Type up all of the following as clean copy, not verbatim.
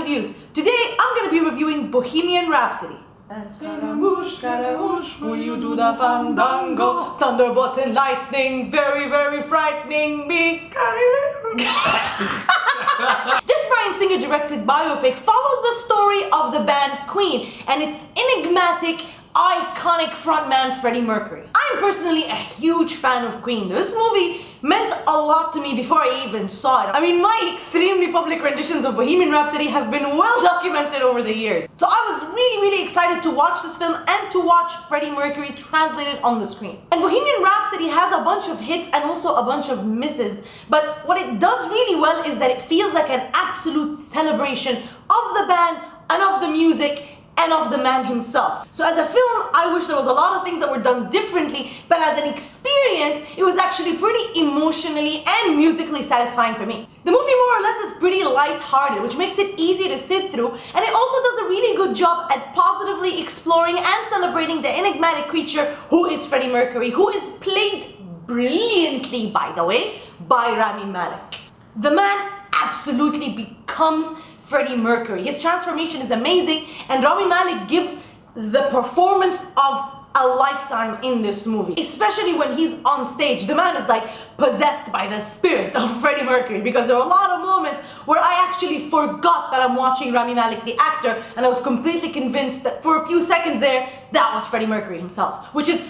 reviews. Today I'm going to be reviewing Bohemian Rhapsody. And Scaramouche, will you do the fandango? Thunderbolts and lightning, very, very frightening me. This Bryan Singer directed biopic follows the story of the band Queen and its enigmatic, iconic frontman Freddie Mercury. I'm personally a huge fan of Queen. This movie meant a lot to me before I even saw it. I mean, my extremely public renditions of Bohemian Rhapsody have been well documented over the years. So I was really excited to watch this film and to watch Freddie Mercury translated on the screen. And Bohemian Rhapsody has a bunch of hits and also a bunch of misses, but what it does really well is that it feels like an absolute celebration of the band and of the music and of the man himself. So as a film, I wish there was a lot of things that were done differently, but as an experience, it was actually pretty emotionally and musically satisfying for me. The movie more or less is pretty light-hearted, which makes it easy to sit through, and it also does a really good job at positively exploring and celebrating the enigmatic creature who is Freddie Mercury, who is played brilliantly, by the way, by Rami Malek. The man absolutely becomes Freddie Mercury. His transformation is amazing, and Rami Malek gives the performance of a lifetime in this movie, especially when he's on stage. The man is like possessed by the spirit of Freddie Mercury, because there were a lot of moments where I actually forgot that I'm watching Rami Malek, the actor, and I was completely convinced that for a few seconds there, that was Freddie Mercury himself, which is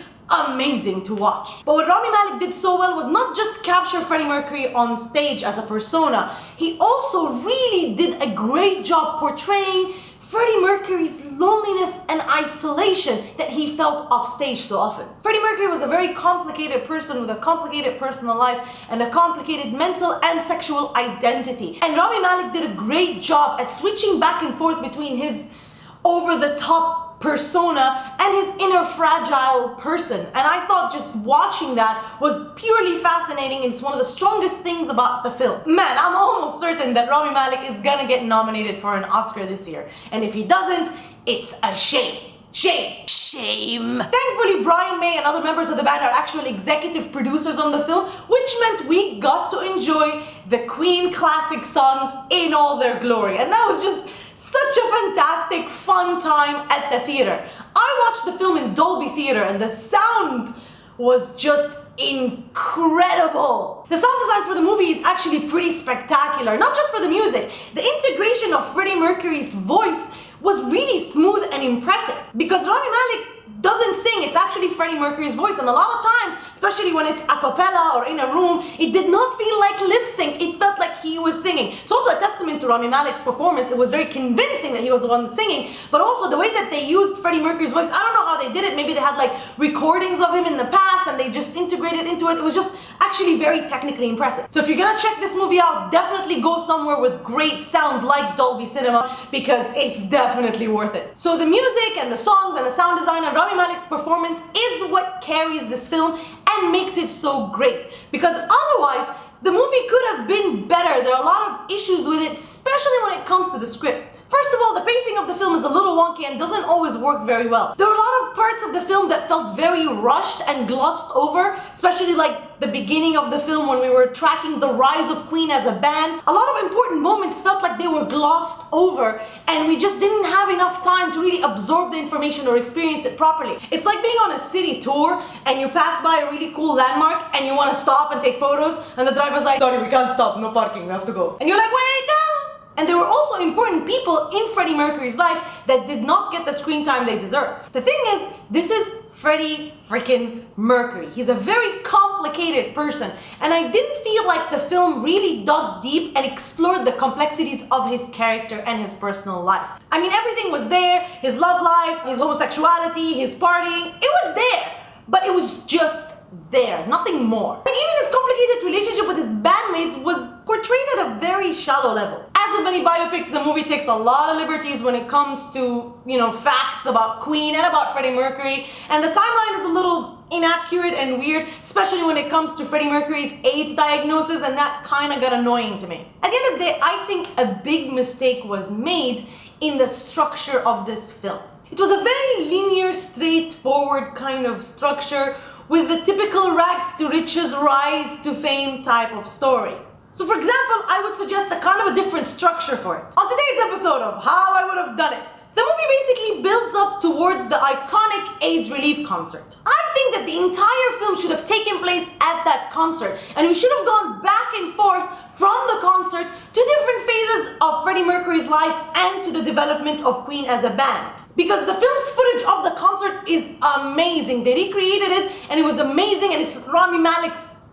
amazing to watch. But what Rami Malek did so well was not just capture Freddie Mercury on stage as a persona, he also really did a great job portraying Freddie Mercury's loneliness and isolation that he felt off stage so often. Freddie Mercury was a very complicated person with a complicated personal life and a complicated mental and sexual identity. And Rami Malek did a great job at switching back and forth between his over-the-top persona and his inner fragile person, and I thought just watching that was purely fascinating, and it's one of the strongest things about the film. Man, I'm almost certain that Rami Malek is gonna get nominated for an Oscar this year, and if he doesn't, it's a shame. Shame. Thankfully, Brian May and other members of the band are actual executive producers on the film, which meant we got to enjoy the Queen classic songs in all their glory, and that was just such a fantastic, fun time at the theater. I watched the film in Dolby Theater and the sound was just incredible. The sound design for the movie is actually pretty spectacular, not just for the music. The integration of Freddie Mercury's voice was really smooth and impressive, because Rami Malek doesn't sing, it's actually Freddie Mercury's voice, and a lot of times, especially when it's a cappella or in a room, it did not feel like lip sync, it felt like he was singing. It's also a testament to Rami Malek's performance. It was very convincing that he was the one singing, but also the way that they used Freddie Mercury's voice, I don't know how they did it, maybe they had like recordings of him in the past and they just integrated into it. It was just actually very technically impressive. So if you're gonna check this movie out, definitely go somewhere with great sound like Dolby Cinema, because it's definitely worth it. So the music and the songs and the sound design and Rami Malek's performance is what carries this film and makes it so great, because otherwise the movie could have been better. There are a lot of issues with it, especially when it comes to the script. First of all, the pacing of the film is a little wonky and doesn't always work very well. There are a lot of parts of the film that felt very rushed and glossed over, especially like the beginning of the film when we were tracking the rise of Queen as a band. A lot of important moments felt like they were glossed over and we just didn't have enough time to really absorb the information or experience it properly. It's like being on a city tour and you pass by a really cool landmark and you want to stop and take photos, and the driver's like, sorry, we can't stop, no parking, we have to go. And you're like, wait, no! And there were also important people in Freddie Mercury's life that did not get the screen time they deserve. The thing is, this is Freddie freaking Mercury. He's a very complicated person, and I didn't feel like the film really dug deep and explored the complexities of his character and his personal life. I mean, everything was there, his love life, his homosexuality, his partying, it was there, but it was just there, nothing more. And even his complicated relationship with his bandmates was portrayed at a very shallow level. As with many biopics, the movie takes a lot of liberties when it comes to, facts about Queen and about Freddie Mercury, and the timeline is a little inaccurate and weird, especially when it comes to Freddie Mercury's AIDS diagnosis, and that kind of got annoying to me. At the end of the day, I think a big mistake was made in the structure of this film. It was a very linear, straightforward kind of structure with the typical rags to riches, rise to fame type of story. So for example, I would suggest a kind of a different structure for it. On today's episode of How I Would Have Done It, the movie basically builds up towards the iconic AIDS relief concert. I think that the entire film should have taken place at that concert, and we should have gone back and forth from the concert to different phases of Freddie Mercury's life and to the development of Queen as a band. Because the film's footage of the concert is amazing. They recreated it and it was amazing, and it's Rami Malek's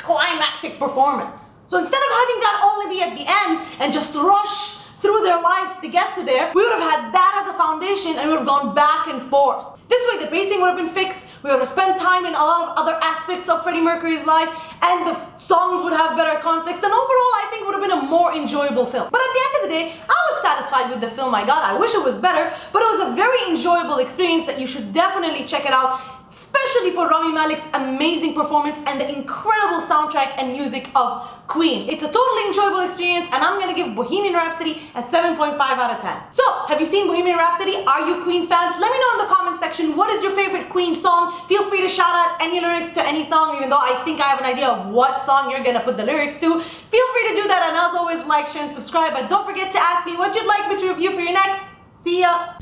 climactic performance. So instead of having that only be at the end and just rush through their lives to get to there, we would have had that as a foundation and we would have gone back and forth. This way the pacing would have been fixed, we would have spent time in a lot of other aspects of Freddie Mercury's life, and the songs would have better context, and overall I think it would have been a more enjoyable film. But at the end of the day, I was satisfied with the film I got. I wish it was better, but it was a very enjoyable experience that you should definitely check it out, especially for Rami Malek's amazing performance and the incredible soundtrack and music of Queen. It's a totally enjoyable experience, and I'm gonna give Bohemian Rhapsody a 7.5 out of 10. So, have you seen Bohemian Rhapsody? Are you Queen fans? Let me know in the comment section, what is your favorite Queen song? Feel free to shout out any lyrics to any song, even though I think I have an idea of what song you're gonna put the lyrics to. Feel free to do that, and as always, like, share, and subscribe, but don't forget to ask me what you'd like me to review for your next. See ya!